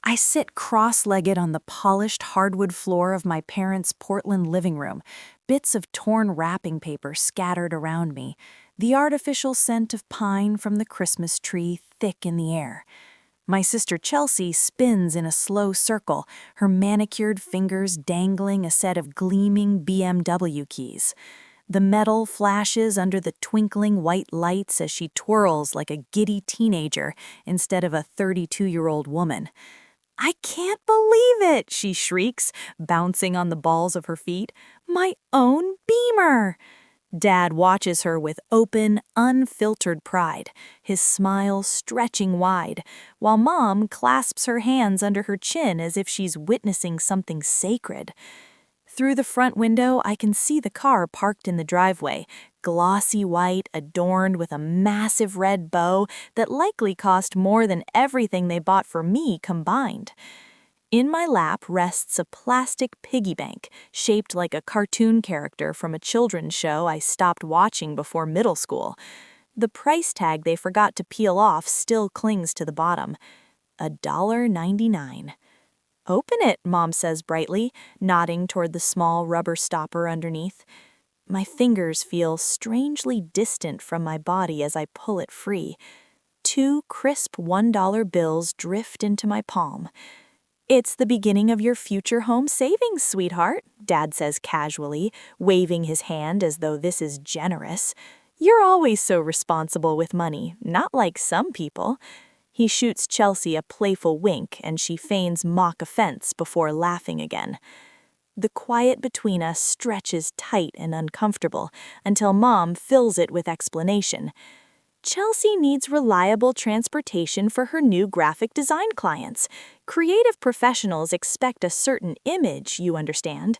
I sit cross-legged on the polished hardwood floor of my parents' Portland living room, bits of torn wrapping paper scattered around me, the artificial scent of pine from the Christmas tree thick in the air. My sister Chelsea spins in a slow circle, her manicured fingers dangling a set of gleaming BMW keys. The metal flashes under the twinkling white lights as she twirls like a giddy teenager instead of a 32-year-old woman. "I can't believe it!" she shrieks, bouncing on the balls of her feet. "My own Beamer!" Dad watches her with open, unfiltered pride, his smile stretching wide, while Mom clasps her hands under her chin as if she's witnessing something sacred. Through the front window, I can see the car parked in the driveway, glossy white, adorned with a massive red bow that likely cost more than everything they bought for me combined. In my lap rests a plastic piggy bank, shaped like a cartoon character from a children's show I stopped watching before middle school. The price tag they forgot to peel off still clings to the bottom. $1.99. "Open it," Mom says brightly, nodding toward the small rubber stopper underneath. My fingers feel strangely distant from my body as I pull it free. 2 crisp $1 bills drift into my palm. "It's the beginning of your future home savings, sweetheart," Dad says casually, waving his hand as though this is generous. "You're always so responsible with money, not like some people." He shoots Chelsea a playful wink, and she feigns mock offense before laughing again. The quiet between us stretches tight and uncomfortable until Mom fills it with explanation. "Chelsea needs reliable transportation for her new graphic design clients. Creative professionals expect a certain image, you understand."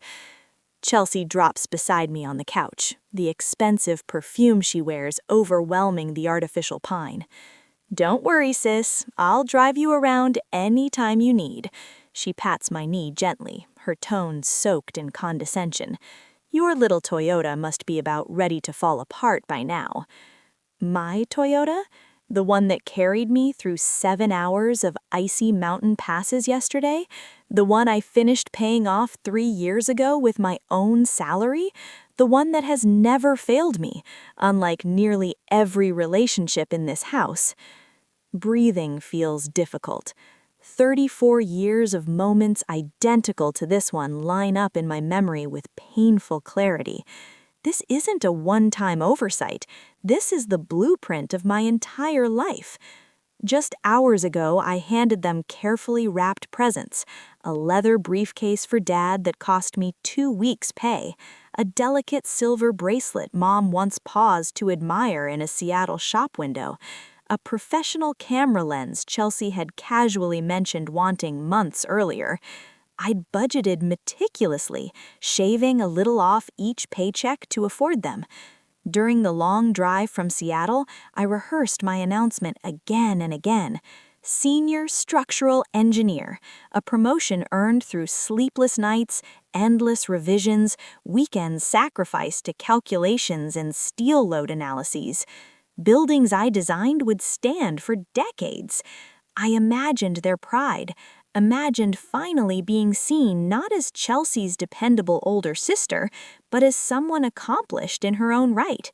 Chelsea drops beside me on the couch, the expensive perfume she wears overwhelming the artificial pine. "Don't worry, sis. I'll drive you around any time you need." She pats my knee gently, her tone soaked in condescension. "Your little Toyota must be about ready to fall apart by now." My Toyota? The one that carried me through 7 hours of icy mountain passes yesterday? The one I finished paying off 3 years ago with my own salary? The one that has never failed me, unlike nearly every relationship in this house? Breathing feels difficult. 34 years of moments identical to this one line up in my memory with painful clarity. This isn't a one-time oversight. This is the blueprint of my entire life. Just hours ago, I handed them carefully wrapped presents, a leather briefcase for Dad that cost me 2 weeks' pay, a delicate silver bracelet Mom once paused to admire in a Seattle shop window, a professional camera lens Chelsea had casually mentioned wanting months earlier. I'd budgeted meticulously, shaving a little off each paycheck to afford them. During the long drive from Seattle, I rehearsed my announcement again and again. Senior Structural Engineer, a promotion earned through sleepless nights, endless revisions, weekends sacrificed to calculations and steel load analyses. Buildings I designed would stand for decades. I imagined their pride, imagined finally being seen not as Chelsea's dependable older sister, but as someone accomplished in her own right.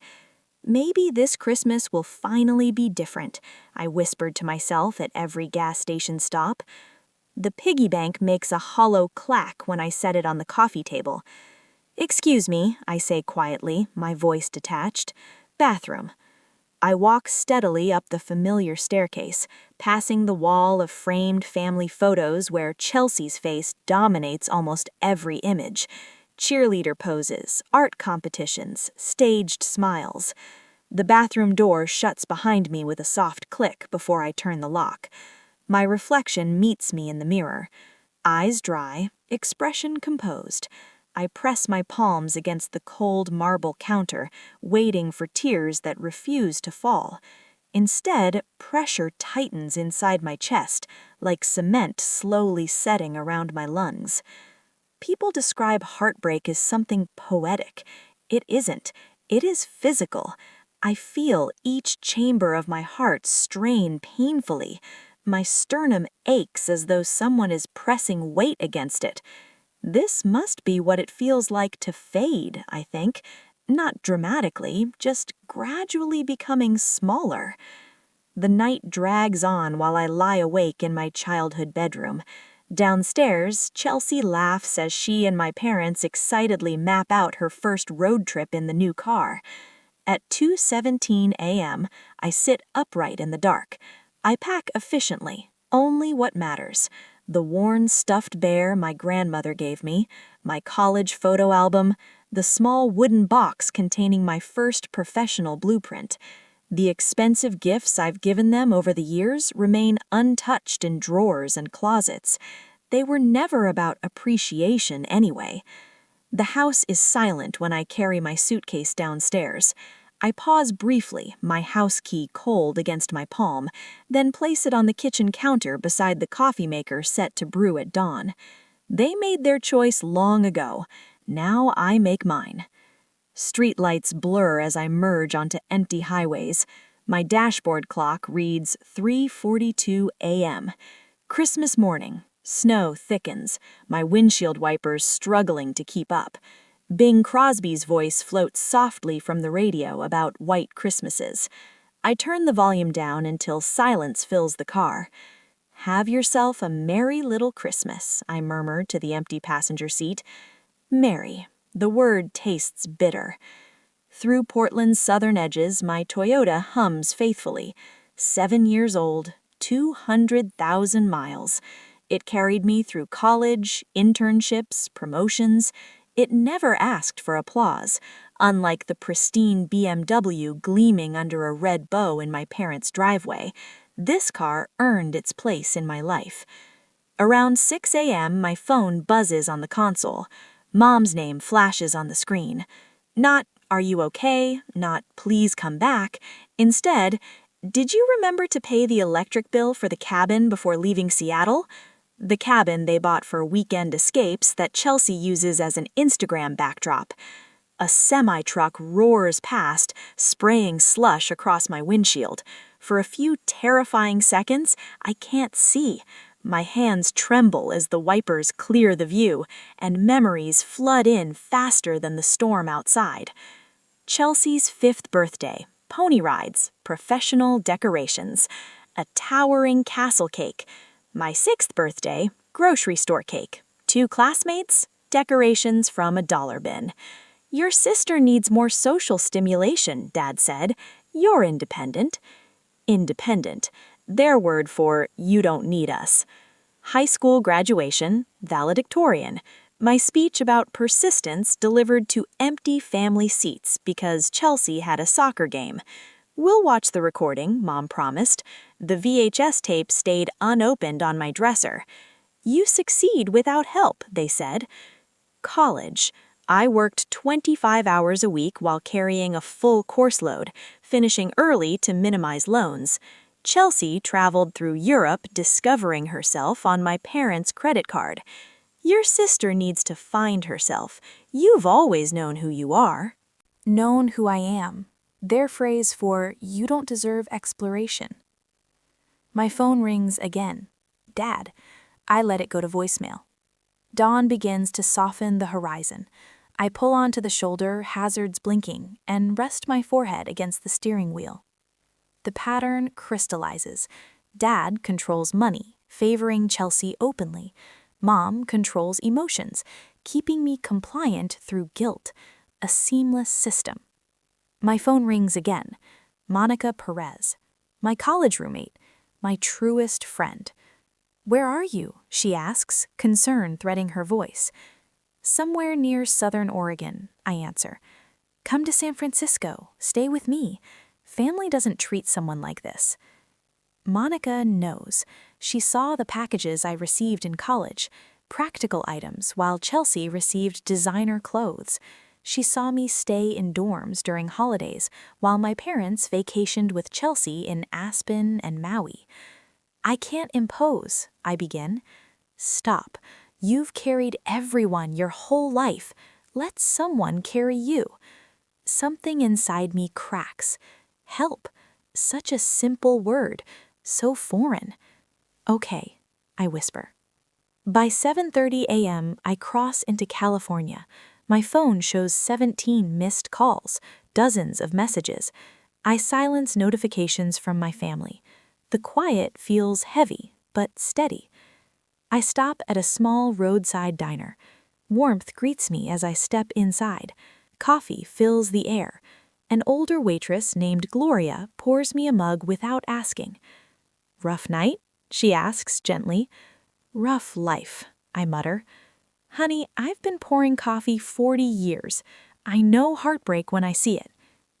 "Maybe this Christmas will finally be different," I whispered to myself at every gas station stop. The piggy bank makes a hollow clack when I set it on the coffee table. "Excuse me," I say quietly, my voice detached. "Bathroom." I walk steadily up the familiar staircase, passing the wall of framed family photos where Chelsea's face dominates almost every image. Cheerleader poses, art competitions, staged smiles. The bathroom door shuts behind me with a soft click before I turn the lock. My reflection meets me in the mirror. Eyes dry, expression composed. I press my palms against the cold marble counter, waiting for tears that refuse to fall. Instead, pressure tightens inside my chest, like cement slowly setting around my lungs. People describe heartbreak as something poetic. It isn't. It is physical. I feel each chamber of my heart strain painfully. My sternum aches as though someone is pressing weight against it. This must be what it feels like to fade, I think. Not dramatically, just gradually becoming smaller. The night drags on while I lie awake in my childhood bedroom. Downstairs, Chelsea laughs as she and my parents excitedly map out her first road trip in the new car. At 2:17 a.m., I sit upright in the dark. I pack efficiently, only what matters. The worn stuffed bear my grandmother gave me, my college photo album, the small wooden box containing my first professional blueprint. The expensive gifts I've given them over the years remain untouched in drawers and closets. They were never about appreciation anyway. The house is silent when I carry my suitcase downstairs. I pause briefly, my house key cold against my palm, then place it on the kitchen counter beside the coffee maker set to brew at dawn. They made their choice long ago. Now I make mine. Streetlights blur as I merge onto empty highways. My dashboard clock reads 3:42 a.m. Christmas morning. Snow thickens, my windshield wipers struggling to keep up. Bing Crosby's voice floats softly from the radio about white Christmases. I turn the volume down until silence fills the car. "Have yourself a merry little Christmas," I murmur to the empty passenger seat. Merry. The word tastes bitter. Through Portland's southern edges, my Toyota hums faithfully. 7 years old, 200,000 miles. It carried me through college, internships, promotions. It never asked for applause, unlike the pristine BMW gleaming under a red bow in my parents' driveway. This car earned its place in my life. Around 6 a.m., my phone buzzes on the console. Mom's name flashes on the screen. Not, "Are you okay?" Not, "Please come back." Instead, "Did you remember to pay the electric bill for the cabin before leaving Seattle?" The cabin they bought for weekend escapes that Chelsea uses as an Instagram backdrop. A semi-truck roars past, spraying slush across my windshield. For a few terrifying seconds, I can't see. My hands tremble as the wipers clear the view, and memories flood in faster than the storm outside. Chelsea's 5th birthday, pony rides, professional decorations, a towering castle cake. My 6th birthday, grocery store cake, 2 classmates, decorations from a dollar bin. "Your sister needs more social stimulation," Dad said. "You're independent." Independent, their word for "you don't need us." High school graduation, valedictorian. My speech about persistence delivered to empty family seats because Chelsea had a soccer game. "We'll watch the recording," Mom promised. The VHS tape stayed unopened on my dresser. "You succeed without help," they said. College. I worked 25 hours a week while carrying a full course load, finishing early to minimize loans. Chelsea traveled through Europe discovering herself on my parents' credit card. "Your sister needs to find herself. You've always known who you are." Known who I am. Their phrase for "you don't deserve exploration." My phone rings again. Dad. I let it go to voicemail. Dawn begins to soften the horizon. I pull onto the shoulder, hazards blinking, and rest my forehead against the steering wheel. The pattern crystallizes. Dad controls money, favoring Chelsea openly. Mom controls emotions, keeping me compliant through guilt. A seamless system. My phone rings again. Monica Perez, my college roommate, my truest friend. "Where are you?" she asks, concern threading her voice. "Somewhere near Southern Oregon," I answer. "Come to San Francisco. Stay with me. Family doesn't treat someone like this." Monica knows. She saw the packages I received in college, practical items, while Chelsea received designer clothes. She saw me stay in dorms during holidays, while my parents vacationed with Chelsea in Aspen and Maui. "I can't impose," I begin. "Stop. You've carried everyone your whole life. Let someone carry you." Something inside me cracks. Help. Such a simple word, so foreign. Okay, I whisper. By 7:30 a.m., I cross into California. My phone shows 17 missed calls, dozens of messages. I silence notifications from my family. The quiet feels heavy, but steady. I stop at a small roadside diner. Warmth greets me as I step inside. Coffee fills the air. An older waitress named Gloria pours me a mug without asking. "Rough night?" she asks gently. "Rough life," I mutter. "Honey, I've been pouring coffee 40 years. I know heartbreak when I see it.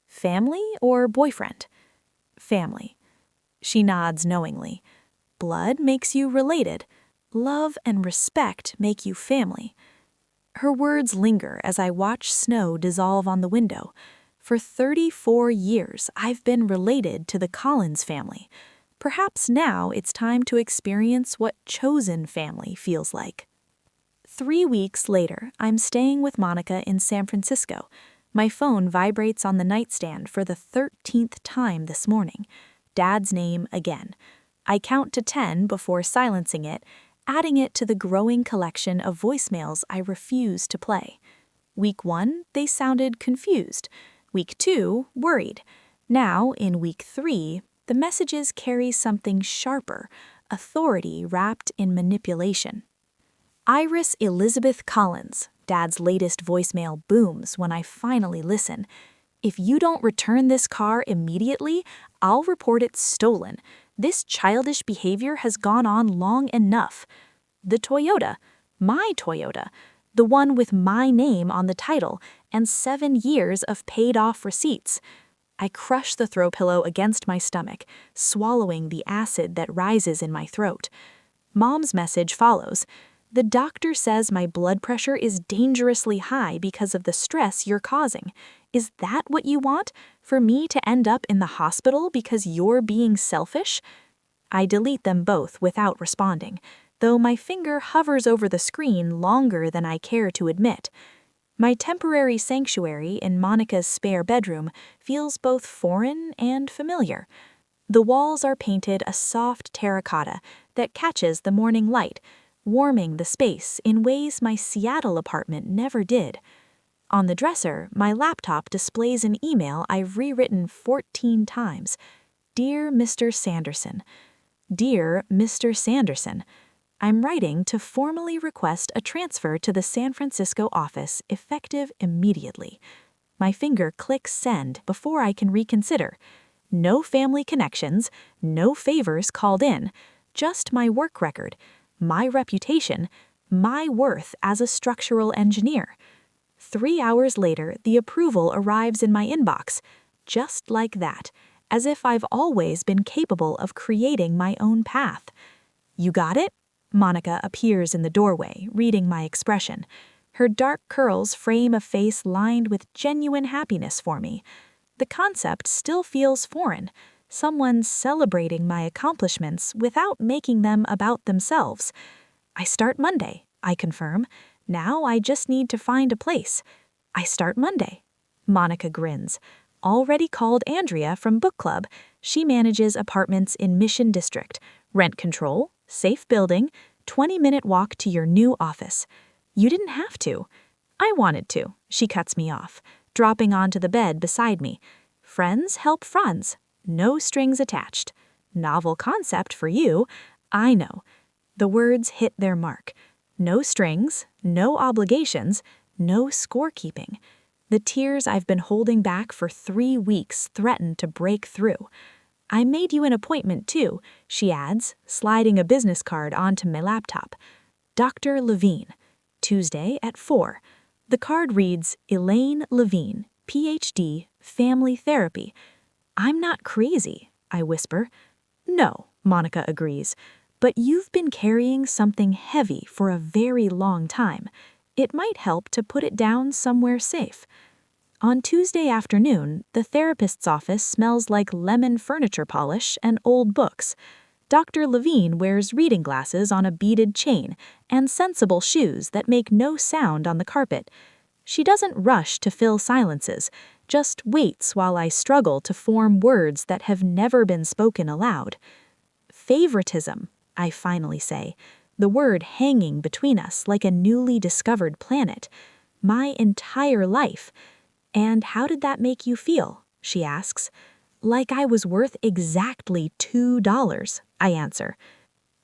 Family or boyfriend?" "Family." She nods knowingly. "Blood makes you related. Love and respect make you family." Her words linger as I watch snow dissolve on the window. For 34 years, I've been related to the Collins family. Perhaps now it's time to experience what chosen family feels like. 3 weeks later, I'm staying with Monica in San Francisco. My phone vibrates on the nightstand for the 13th time this morning. Dad's name again. I count to 10 before silencing it, adding it to the growing collection of voicemails I refuse to play. Week 1, they sounded confused. Week 2, worried. Now, in week 3, the messages carry something sharper, authority wrapped in manipulation. "Iris Elizabeth Collins," Dad's latest voicemail booms when I finally listen. "If you don't return this car immediately, I'll report it stolen. This childish behavior has gone on long enough." The Toyota, my Toyota, the one with my name on the title and 7 years of paid-off receipts. I crush the throw pillow against my stomach, swallowing the acid that rises in my throat. Mom's message follows. "The doctor says my blood pressure is dangerously high because of the stress you're causing. Is that what you want? For me to end up in the hospital because you're being selfish?" I delete them both without responding, though my finger hovers over the screen longer than I care to admit. My temporary sanctuary in Monica's spare bedroom feels both foreign and familiar. The walls are painted a soft terracotta that catches the morning light, warming the space in ways my Seattle apartment never did. On the dresser, my laptop displays an email I've rewritten 14 times. "Dear Mr. Sanderson." "Dear Mr. Sanderson, I'm writing to formally request a transfer to the San Francisco office effective immediately." My finger clicks send before I can reconsider. No family connections, no favors called in, just my work record, my reputation, my worth as a structural engineer. 3 hours later, the approval arrives in my inbox, just like that, as if I've always been capable of creating my own path. "You got it?" Monica appears in the doorway, reading my expression. Her dark curls frame a face lined with genuine happiness for me. The concept still feels foreign. Someone celebrating my accomplishments without making them about themselves. "I start Monday," I confirm. "Now I just need to find a place." "I start Monday." Monica grins. "Already called Andrea from book club. She manages apartments in Mission District. Rent control, safe building, 20-minute walk to your new office." "You didn't have to." "I wanted to," she cuts me off, dropping onto the bed beside me. "Friends help friends. No strings attached. Novel concept for you. I know." The words hit their mark. No strings, no obligations, no scorekeeping. The tears I've been holding back for 3 weeks threaten to break through. "I made you an appointment too," she adds, sliding a business card onto my laptop. "Dr. Levine, Tuesday at 4. The card reads, "Elaine Levine, PhD, Family Therapy." "I'm not crazy," I whisper. "No," Monica agrees. "But you've been carrying something heavy for a very long time. It might help to put it down somewhere safe." On Tuesday afternoon, the therapist's office smells like lemon furniture polish and old books. Dr. Levine wears reading glasses on a beaded chain and sensible shoes that make no sound on the carpet. She doesn't rush to fill silences, just waits while I struggle to form words that have never been spoken aloud. "Favoritism," I finally say, the word hanging between us like a newly discovered planet. My entire life. And how did that make you feel? She asks. Like I was worth exactly $2, I answer.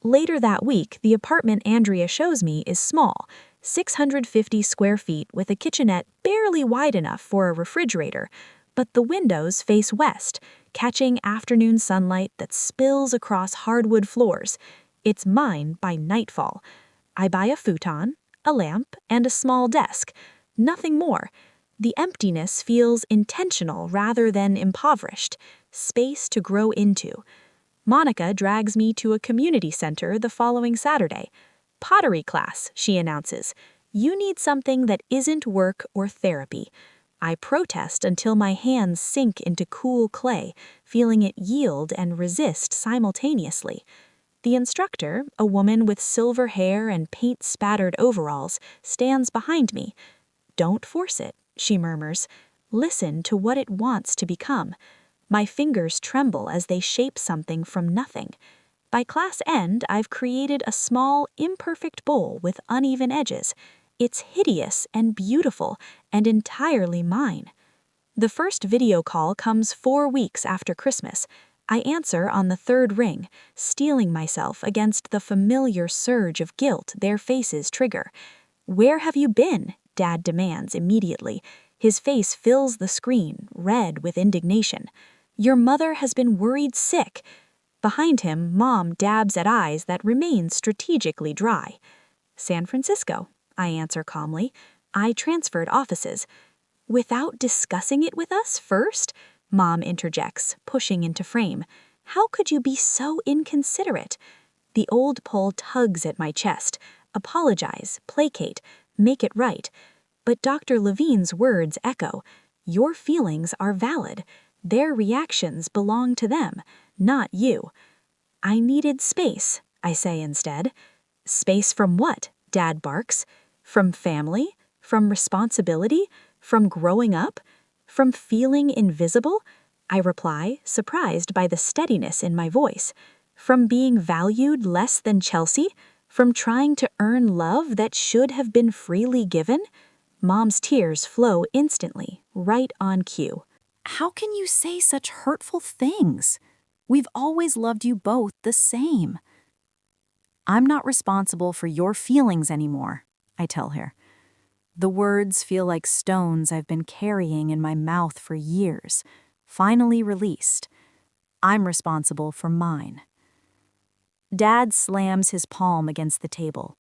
Later that week, the apartment Andrea shows me is small, 650 square feet with a kitchenette barely wide enough for a refrigerator, but the windows face west, catching afternoon sunlight that spills across hardwood floors. It's mine by nightfall. I buy a futon, a lamp, and a small desk. Nothing more. The emptiness feels intentional rather than impoverished. Space to grow into. Monica drags me to a community center the following Saturday. Pottery class, she announces. You need something that isn't work or therapy. I protest until my hands sink into cool clay, feeling it yield and resist simultaneously. The instructor, a woman with silver hair and paint-spattered overalls, stands behind me. Don't force it, she murmurs. Listen to what it wants to become. My fingers tremble as they shape something from nothing. By class end, I've created a small, imperfect bowl with uneven edges. It's hideous and beautiful and entirely mine. The first video call comes 4 weeks after Christmas. I answer on the third ring, steeling myself against the familiar surge of guilt their faces trigger. Where have you been? Dad demands immediately. His face fills the screen, red with indignation. Your mother has been worried sick. Behind him, Mom dabs at eyes that remain strategically dry. San Francisco, I answer calmly. I transferred offices. Without discussing it with us first? Mom interjects, pushing into frame. How could you be so inconsiderate? The old pole tugs at my chest. Apologize, placate, make it right. But Dr. Levine's words echo. Your feelings are valid. Their reactions belong to them, not you. I needed space, I say instead. Space from what? Dad barks. From family? From responsibility? From growing up? From feeling invisible? I reply, surprised by the steadiness in my voice. From being valued less than Chelsea? From trying to earn love that should have been freely given? Mom's tears flow instantly, right on cue. How can you say such hurtful things? We've always loved you both the same. I'm not responsible for your feelings anymore, I tell her. The words feel like stones I've been carrying in my mouth for years, finally released. I'm responsible for mine. Dad slams his palm against the table.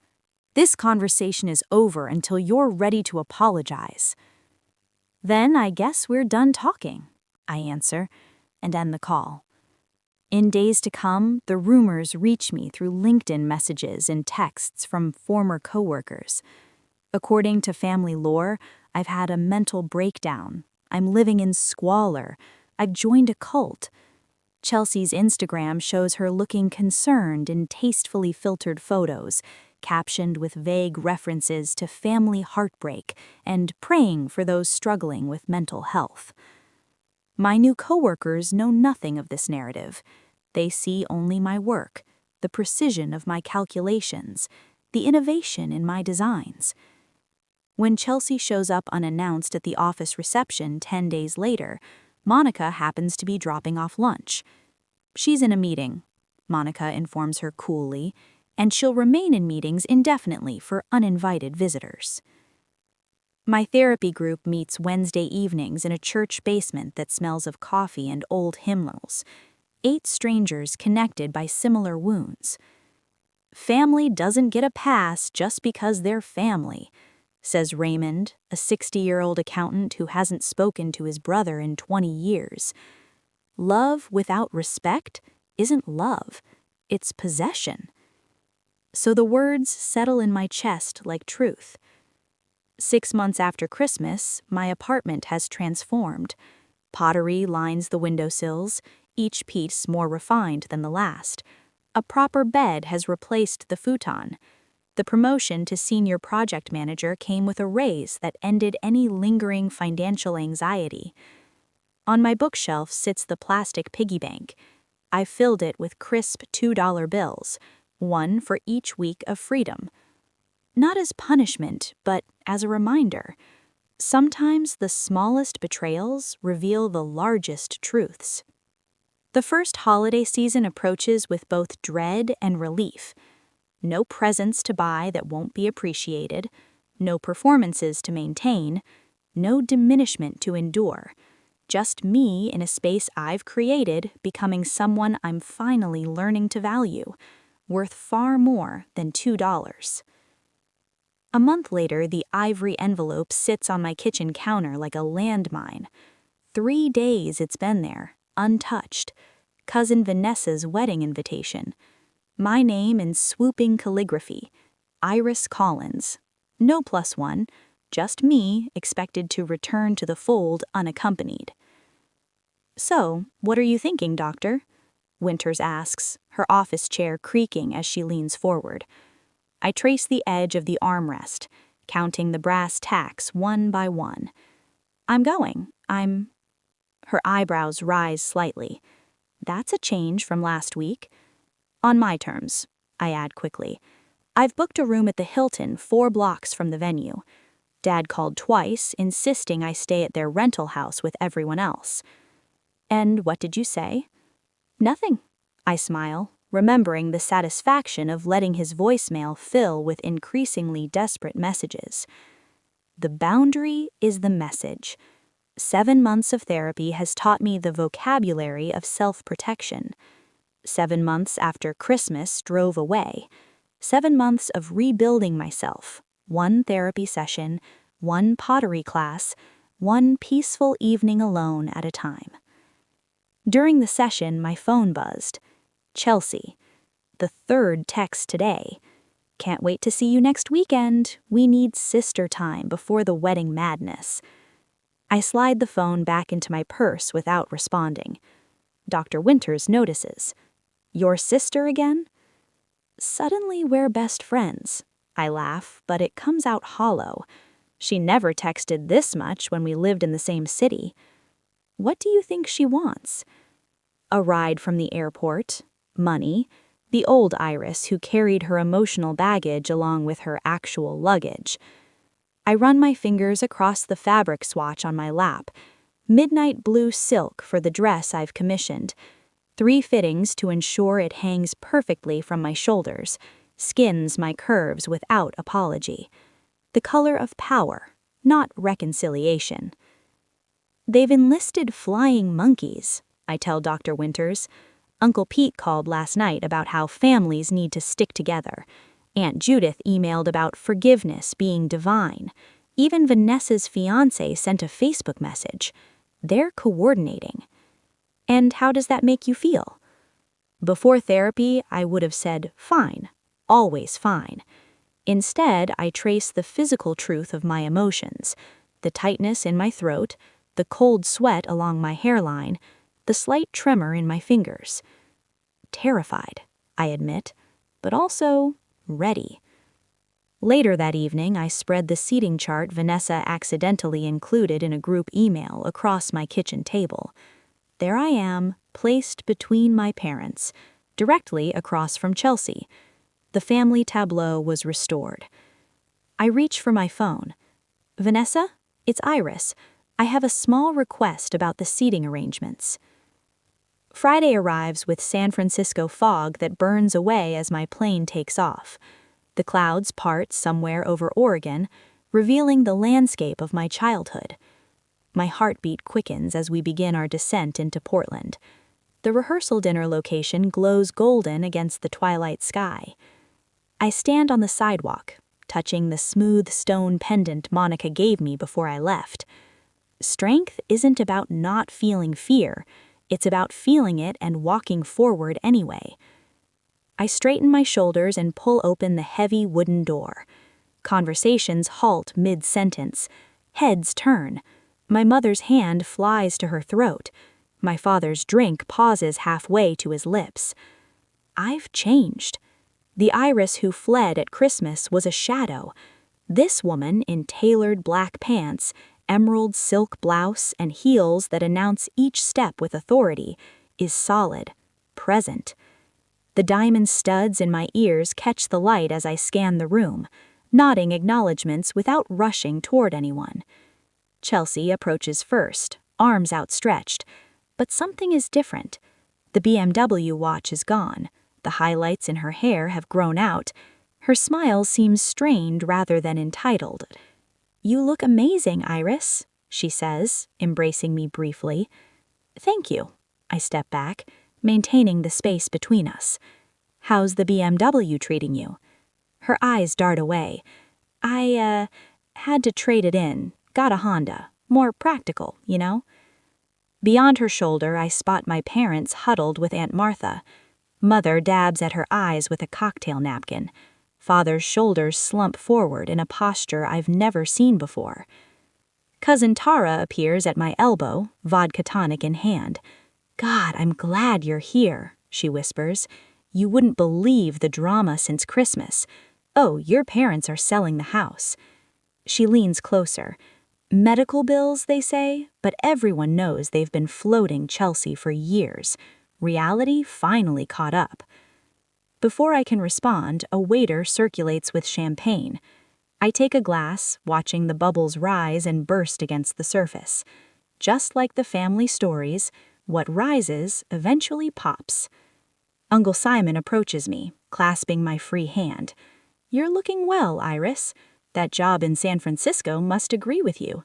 This conversation is over until you're ready to apologize. Then I guess we're done talking, I answer, and end the call. In days to come, the rumors reach me through LinkedIn messages and texts from former coworkers. According to family lore, I've had a mental breakdown. I'm living in squalor. I've joined a cult. Chelsea's Instagram shows her looking concerned in tastefully filtered photos, captioned with vague references to family heartbreak and praying for those struggling with mental health. My new coworkers know nothing of this narrative. They see only my work, the precision of my calculations, the innovation in my designs. When Chelsea shows up unannounced at the office reception 10 days later, Monica happens to be dropping off lunch. She's in a meeting, Monica informs her coolly, and she'll remain in meetings indefinitely for uninvited visitors. My therapy group meets Wednesday evenings in a church basement that smells of coffee and old hymnals. 8 strangers connected by similar wounds. Family doesn't get a pass just because they're family, says Raymond, a 60-year-old accountant who hasn't spoken to his brother in 20 years. Love without respect isn't love, it's possession. So the words settle in my chest like truth. 6 months after Christmas, my apartment has transformed. Pottery lines the windowsills, each piece more refined than the last. A proper bed has replaced the futon. The promotion to senior project manager came with a raise that ended any lingering financial anxiety. On my bookshelf sits the plastic piggy bank. I filled it with crisp $2 bills. one for each week of freedom. Not as punishment, but as a reminder. Sometimes the smallest betrayals reveal the largest truths. The first holiday season approaches with both dread and relief. No presents to buy that won't be appreciated, no performances to maintain, no diminishment to endure. Just me in a space I've created, becoming someone I'm finally learning to value, worth far more than $2. A month later, the ivory envelope sits on my kitchen counter like a landmine. 3 days it's been there, untouched. Cousin Vanessa's wedding invitation. My name in swooping calligraphy. Iris Collins. No +1, just me expected to return to the fold unaccompanied. "So, what are you thinking, Doctor?" Winters asks, her office chair creaking as she leans forward. I trace the edge of the armrest, counting the brass tacks one by one. I'm... Her eyebrows rise slightly. That's a change from last week. On my terms, I add quickly. I've booked a room at the Hilton 4 blocks from the venue. Dad called twice, insisting I stay at their rental house with everyone else. And what did you say? Nothing, I smile, remembering the satisfaction of letting his voicemail fill with increasingly desperate messages. The boundary is the message. 7 months of therapy has taught me the vocabulary of self-protection. 7 months after Christmas drove away. 7 months of rebuilding myself. 1 therapy session, 1 pottery class, 1 peaceful evening alone at a time. During the session, my phone buzzed. Chelsea. The 3rd text today. Can't wait to see you next weekend. We need sister time before the wedding madness. I slide the phone back into my purse without responding. Dr. Winters notices. Your sister again? Suddenly we're best friends. I laugh, but it comes out hollow. She never texted this much when we lived in the same city. What do you think she wants? A ride from the airport, money, the old Iris who carried her emotional baggage along with her actual luggage. I run my fingers across the fabric swatch on my lap. Midnight blue silk for the dress I've commissioned. 3 fittings to ensure it hangs perfectly from my shoulders, skins my curves without apology. The color of power, not reconciliation. They've enlisted flying monkeys, I tell Dr. Winters. Uncle Pete called last night about how families need to stick together. Aunt Judith emailed about forgiveness being divine. Even Vanessa's fiancé sent a Facebook message. They're coordinating. And how does that make you feel? Before therapy, I would have said, fine, always fine. Instead, I trace the physical truth of my emotions, the tightness in my throat, the cold sweat along my hairline, the slight tremor in my fingers. Terrified, I admit, but also ready. Later that evening, I spread the seating chart Vanessa accidentally included in a group email across my kitchen table. There I am, placed between my parents, directly across from Chelsea. The family tableau was restored. I reach for my phone. Vanessa, it's Iris. I have a small request about the seating arrangements. Friday arrives with San Francisco fog that burns away as my plane takes off. The clouds part somewhere over Oregon, revealing the landscape of my childhood. My heartbeat quickens as we begin our descent into Portland. The rehearsal dinner location glows golden against the twilight sky. I stand on the sidewalk, touching the smooth stone pendant Monica gave me before I left. Strength isn't about not feeling fear, it's about feeling it and walking forward anyway. I straighten my shoulders and pull open the heavy wooden door. Conversations halt mid-sentence. Heads turn. My mother's hand flies to her throat. My father's drink pauses halfway to his lips. I've changed. The Iris who fled at Christmas was a shadow. This woman, in tailored black pants, emerald silk blouse, and heels that announce each step with authority, is solid, present. The diamond studs in my ears catch the light as I scan the room, nodding acknowledgments without rushing toward anyone. Chelsea approaches first, arms outstretched, but something is different. The BMW watch is gone. The highlights in her hair have grown out. Her smile seems strained rather than entitled. "You look amazing, Iris," she says, embracing me briefly. "Thank you." I step back, maintaining the space between us. "How's the BMW treating you?" Her eyes dart away. I had to trade it in. Got a Honda. More practical, you know?" Beyond her shoulder, I spot my parents huddled with Aunt Martha. Mother dabs at her eyes with a cocktail napkin. Father's shoulders slump forward in a posture I've never seen before. Cousin Tara appears at my elbow, vodka tonic in hand. "God, I'm glad you're here," she whispers. "You wouldn't believe the drama since Christmas. Oh, your parents are selling the house." She leans closer. "Medical bills, they say, but everyone knows they've been floating Chelsea for years. Reality finally caught up." Before I can respond, a waiter circulates with champagne. I take a glass, watching the bubbles rise and burst against the surface. Just like the family stories, what rises eventually pops. Uncle Simon approaches me, clasping my free hand. "You're looking well, Iris. That job in San Francisco must agree with you."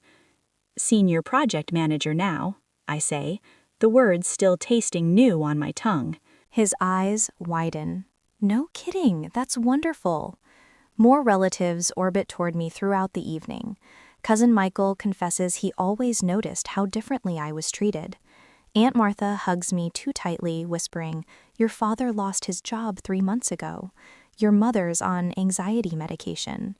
"Senior project manager now," I say, the words still tasting new on my tongue. His eyes widen. "No kidding, that's wonderful." More relatives orbit toward me throughout the evening. Cousin Michael confesses he always noticed how differently I was treated. Aunt Martha hugs me too tightly, whispering, "Your father lost his job 3 months ago. Your mother's on anxiety medication."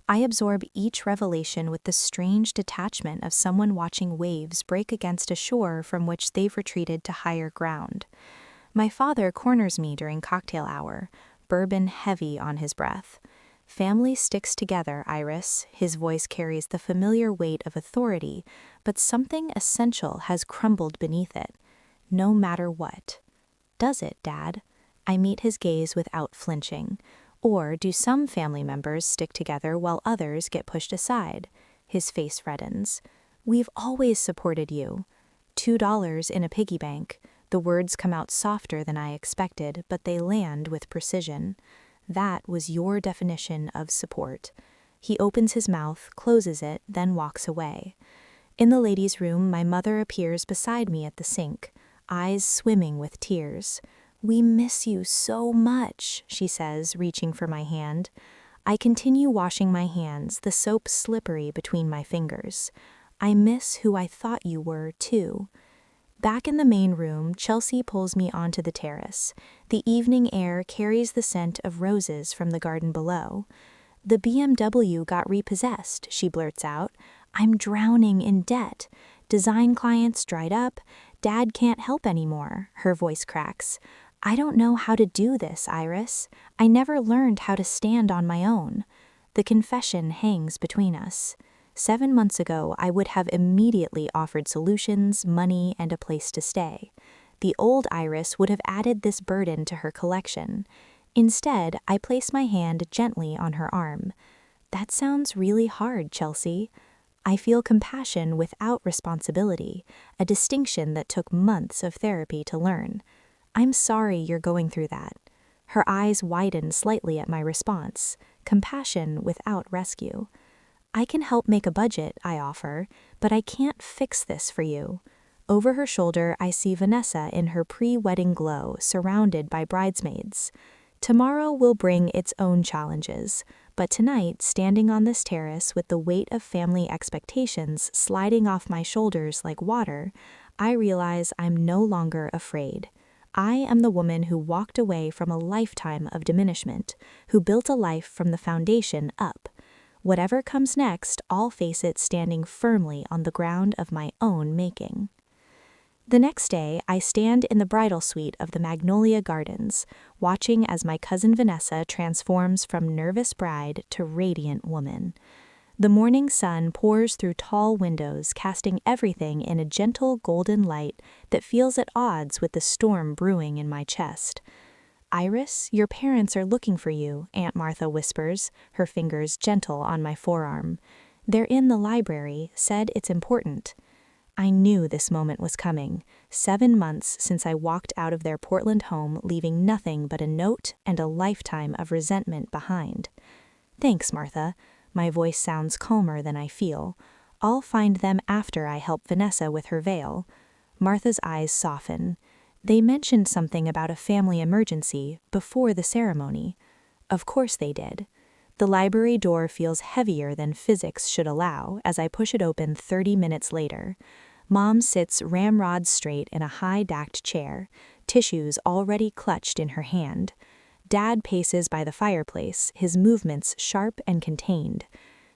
I absorb each revelation with the strange detachment of someone watching waves break against a shore from which they've retreated to higher ground. My father corners me during cocktail hour, bourbon heavy on his breath. "Family sticks together, Iris." His voice carries the familiar weight of authority, but something essential has crumbled beneath it. "No matter what." "Does it, Dad?" I meet his gaze without flinching. "Or do some family members stick together while others get pushed aside?" His face reddens. "We've always supported you." $2 in a piggy bank. The words come out softer than I expected, but they land with precision. "That was your definition of support." He opens his mouth, closes it, then walks away. In the ladies' room, my mother appears beside me at the sink, eyes swimming with tears. "We miss you so much," she says, reaching for my hand. I continue washing my hands, the soap slippery between my fingers. "I miss who I thought you were, too." Back in the main room, Chelsea pulls me onto the terrace. The evening air carries the scent of roses from the garden below. "The BMW got repossessed," she blurts out. "I'm drowning in debt. Design clients dried up. Dad can't help anymore." Her voice cracks. "I don't know how to do this, Iris. I never learned how to stand on my own." The confession hangs between us. 7 months ago, I would have immediately offered solutions, money, and a place to stay. The old Iris would have added this burden to her collection. Instead, I place my hand gently on her arm. "That sounds really hard, Chelsea." I feel compassion without responsibility, a distinction that took months of therapy to learn. "I'm sorry you're going through that." Her eyes widen slightly at my response, compassion without rescue. "I can help make a budget," I offer, "but I can't fix this for you." Over her shoulder, I see Vanessa in her pre-wedding glow, surrounded by bridesmaids. Tomorrow will bring its own challenges, but tonight, standing on this terrace with the weight of family expectations sliding off my shoulders like water, I realize I'm no longer afraid. I am the woman who walked away from a lifetime of diminishment, who built a life from the foundation up. Whatever comes next, I'll face it standing firmly on the ground of my own making. The next day, I stand in the bridal suite of the Magnolia Gardens, watching as my cousin Vanessa transforms from nervous bride to radiant woman. The morning sun pours through tall windows, casting everything in a gentle golden light that feels at odds with the storm brewing in my chest. Iris, your parents are looking for you, Aunt Martha whispers, her fingers gentle on my forearm. They're in the library, said it's important. I knew this moment was coming. 7 months since I walked out of their Portland home, leaving nothing but a note and a lifetime of resentment behind. Thanks, Martha. My voice sounds calmer than I feel. I'll find them after I help Vanessa with her veil. Martha's eyes soften. They mentioned something about a family emergency before the ceremony. Of course they did. The library door feels heavier than physics should allow as I push it open 30 minutes later. Mom sits ramrod straight in a high-backed chair, tissues already clutched in her hand. Dad paces by the fireplace, his movements sharp and contained.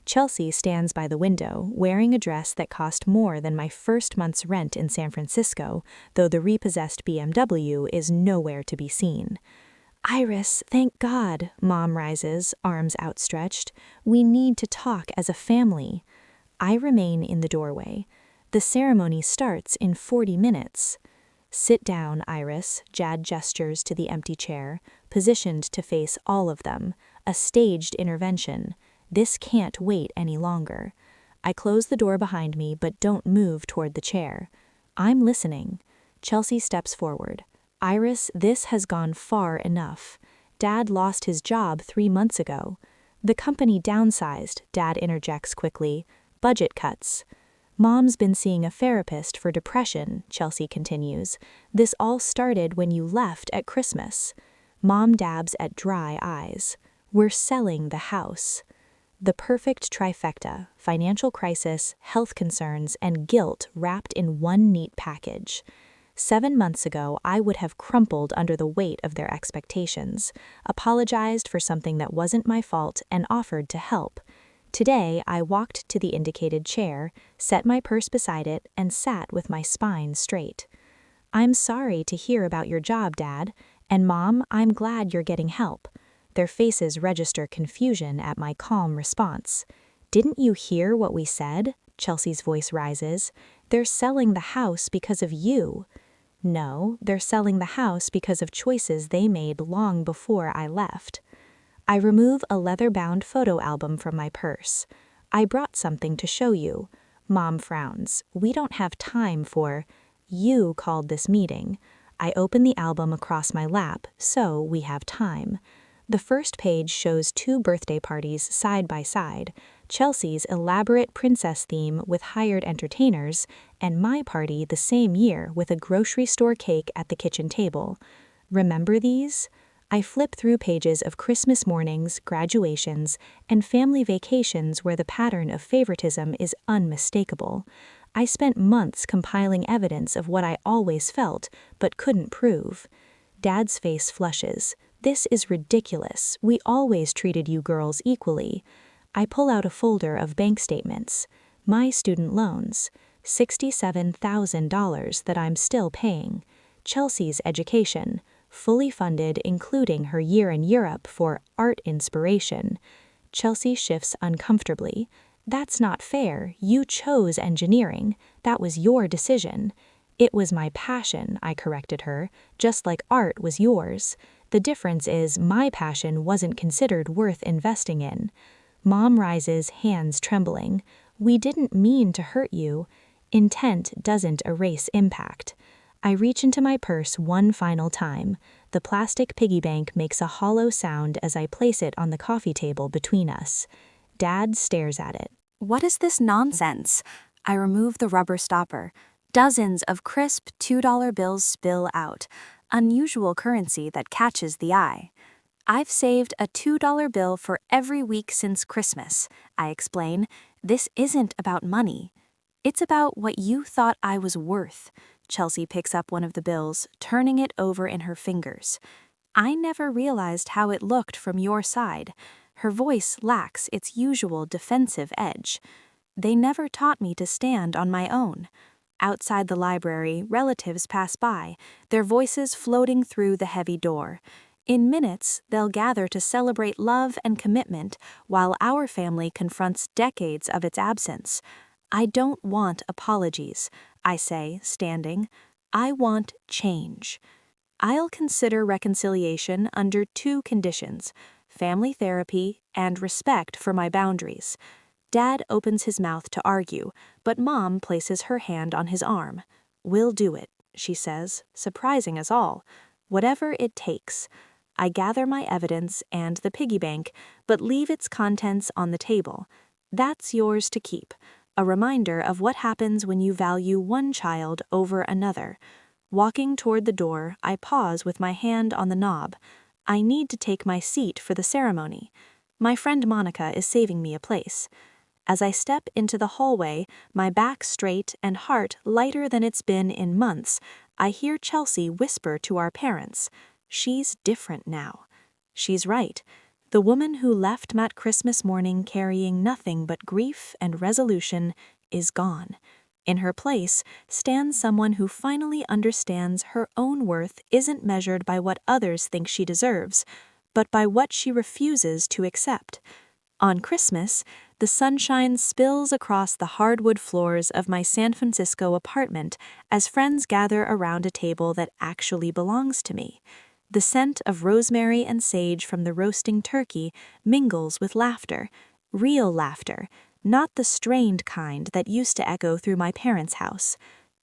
Chelsea stands by the window, wearing a dress that cost more than my first month's rent in San Francisco, though the repossessed BMW is nowhere to be seen. Iris, thank God, Mom rises, arms outstretched. We need to talk as a family. I remain in the doorway. The ceremony starts in 40 minutes. Sit down, Iris, Jad gestures to the empty chair, positioned to face all of them, a staged intervention. This can't wait any longer. I close the door behind me but don't move toward the chair. I'm listening. Chelsea steps forward. Iris, this has gone far enough. Dad lost his job 3 months ago. The company downsized, Dad interjects quickly. Budget cuts. Mom's been seeing a therapist for depression, Chelsea continues. This all started when you left at Christmas. Mom dabs at dry eyes. We're selling the house. The perfect trifecta: financial crisis, health concerns, and guilt wrapped in one neat package. 7 months ago, I would have crumpled under the weight of their expectations, apologized for something that wasn't my fault, and offered to help. Today, I walked to the indicated chair, set my purse beside it, and sat with my spine straight. I'm sorry to hear about your job, Dad, and Mom, I'm glad you're getting help. Their faces register confusion at my calm response. Didn't you hear what we said? Chelsea's voice rises. They're selling the house because of you. No, they're selling the house because of choices they made long before I left. I remove a leather-bound photo album from my purse. I brought something to show you. Mom frowns. We don't have time for... You called this meeting. I open the album across my lap, so we have time. The first page shows 2 birthday parties side by side, Chelsea's elaborate princess theme with hired entertainers, and my party the same year with a grocery store cake at the kitchen table. Remember these? I flip through pages of Christmas mornings, graduations, and family vacations where the pattern of favoritism is unmistakable. I spent months compiling evidence of what I always felt, but couldn't prove. Dad's face flushes. This is ridiculous. We always treated you girls equally. I pull out a folder of bank statements. My student loans. $67,000 that I'm still paying. Chelsea's education. Fully funded, including her year in Europe for art inspiration. Chelsea shifts uncomfortably. That's not fair. You chose engineering. That was your decision. It was my passion, I corrected her, just like art was yours. The difference is my passion wasn't considered worth investing in. Mom rises, hands trembling. We didn't mean to hurt you. Intent doesn't erase impact. I reach into my purse one final time. The plastic piggy bank makes a hollow sound as I place it on the coffee table between us. Dad stares at it. What is this nonsense? I remove the rubber stopper. Dozens of crisp $2 bills spill out, unusual currency that catches the eye. I've saved a $2 bill for every week since Christmas, I explain. This isn't about money. It's about what you thought I was worth. Chelsea picks up one of the bills, turning it over in her fingers. I never realized how it looked from your side. Her voice lacks its usual defensive edge. They never taught me to stand on my own. Outside the library, relatives pass by, their voices floating through the heavy door. In minutes, they'll gather to celebrate love and commitment while our family confronts decades of its absence. I don't want apologies, I say, standing. I want change. I'll consider reconciliation under 2 conditions: family therapy and respect for my boundaries. Dad opens his mouth to argue, but Mom places her hand on his arm. "We'll do it," she says, surprising us all. "Whatever it takes." I gather my evidence and the piggy bank, but leave its contents on the table. That's yours to keep, a reminder of what happens when you value one child over another. Walking toward the door, I pause with my hand on the knob. I need to take my seat for the ceremony. My friend Monica is saving me a place. As I step into the hallway, my back straight and heart lighter than it's been in months, I hear Chelsea whisper to our parents, "She's different now." She's right. The woman who left Matt Christmas morning carrying nothing but grief and resolution is gone. In her place stands someone who finally understands her own worth isn't measured by what others think she deserves, but by what she refuses to accept. On Christmas, the sunshine spills across the hardwood floors of my San Francisco apartment as friends gather around a table that actually belongs to me. The scent of rosemary and sage from the roasting turkey mingles with laughter, real laughter, not the strained kind that used to echo through my parents' house.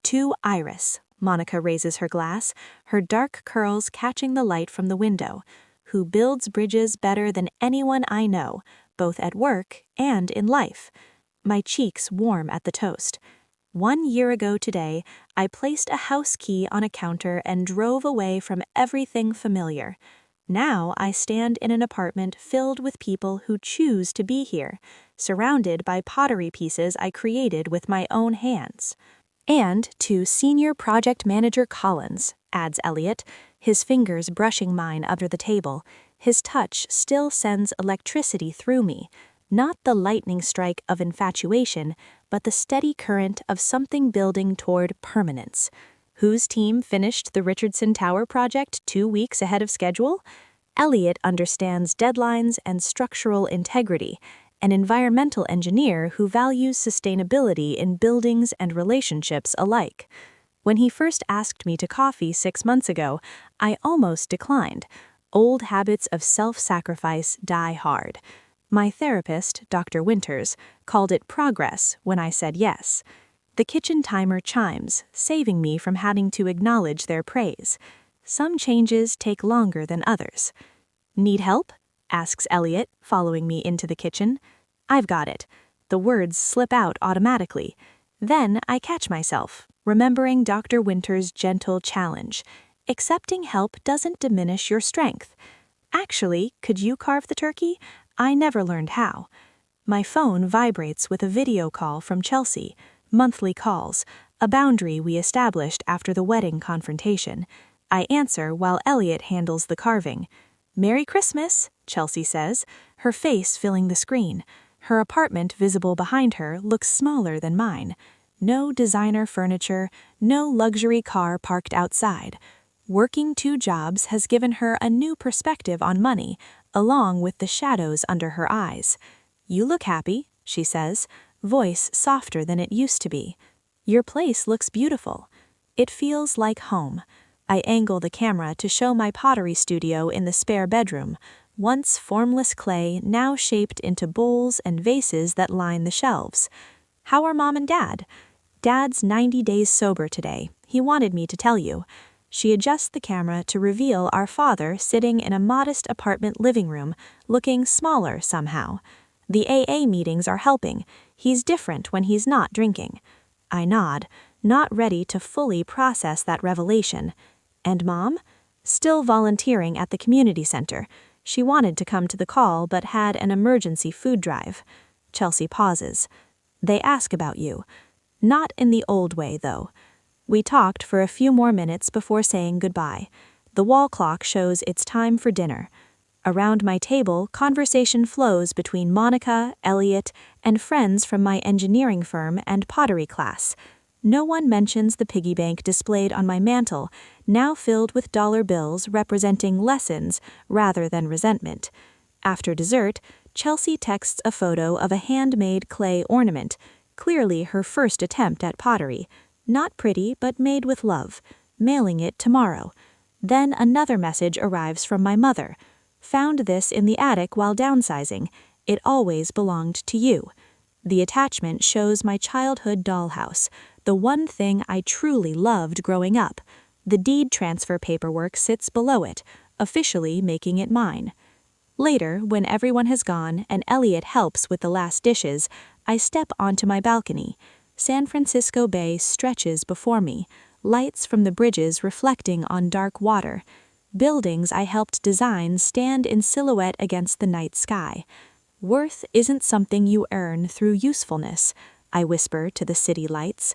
To Iris, Monica raises her glass, her dark curls catching the light from the window, who builds bridges better than anyone I know, both at work and in life. My cheeks warm at the toast. 1 year ago today, I placed a house key on a counter and drove away from everything familiar. Now I stand in an apartment filled with people who choose to be here, surrounded by pottery pieces I created with my own hands. "And to Senior Project Manager Collins," adds Elliot, his fingers brushing mine under the table. His touch still sends electricity through me, not the lightning strike of infatuation, but the steady current of something building toward permanence. Whose team finished the Richardson Tower project 2 weeks ahead of schedule? Elliot understands deadlines and structural integrity, an environmental engineer who values sustainability in buildings and relationships alike. When he first asked me to coffee 6 months ago, I almost declined. Old habits of self-sacrifice die hard. My therapist, Dr. Winters, called it progress when I said yes. The kitchen timer chimes, saving me from having to acknowledge their praise. Some changes take longer than others. "Need help?" asks Elliot, following me into the kitchen. I've got it. The words slip out automatically. Then I catch myself, remembering Dr. Winter's gentle challenge. Accepting help doesn't diminish your strength. Actually, could you carve the turkey? I never learned how. My phone vibrates with a video call from Chelsea. Monthly calls, a boundary we established after the wedding confrontation. I answer while Elliot handles the carving. "Merry Christmas," Chelsea says, her face filling the screen. Her apartment visible behind her looks smaller than mine. No designer furniture, no luxury car parked outside. Working 2 jobs has given her a new perspective on money, along with the shadows under her eyes. "You look happy," she says, voice softer than it used to be. "Your place looks beautiful." It feels like home. I angle the camera to show my pottery studio in the spare bedroom, once formless clay now shaped into bowls and vases that line the shelves. "How are Mom and Dad?" "Dad's 90 days sober today. He wanted me to tell you." She adjusts the camera to reveal our father sitting in a modest apartment living room, looking smaller somehow. The AA meetings are helping. He's different when he's not drinking. I nod, not ready to fully process that revelation. "And Mom?" "Still volunteering at the community center. She wanted to come to the call but had an emergency food drive." Chelsea pauses. "They ask about you." Not in the old way, though. We talked for a few more minutes before saying goodbye. The wall clock shows it's time for dinner. Around my table, conversation flows between Monica, Elliot, and friends from my engineering firm and pottery class. No one mentions the piggy bank displayed on my mantel, now filled with dollar bills representing lessons rather than resentment. After dessert, Chelsea texts a photo of a handmade clay ornament, clearly her first attempt at pottery. Not pretty, but made with love. Mailing it tomorrow. Then another message arrives from my mother. Found this in the attic while downsizing. It always belonged to you. The attachment shows my childhood dollhouse, the one thing I truly loved growing up. The deed transfer paperwork sits below it, officially making it mine. Later, when everyone has gone and Elliot helps with the last dishes, I step onto my balcony. San Francisco Bay stretches before me, lights from the bridges reflecting on dark water. Buildings I helped design stand in silhouette against the night sky. Worth isn't something you earn through usefulness, I whisper to the city lights.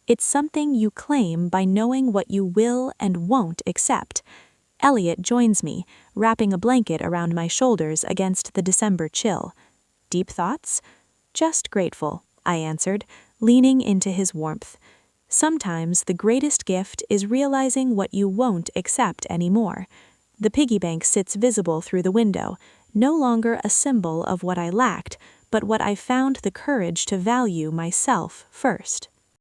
It's something you claim by knowing what you will and won't accept. Elliot joins me, wrapping a blanket around my shoulders against the December chill. Deep thoughts? Just grateful, I answered, leaning into his warmth. Sometimes the greatest gift is realizing what you won't accept anymore. The piggy bank sits visible through the window, no longer a symbol of what I lacked, but what I found the courage to value myself first.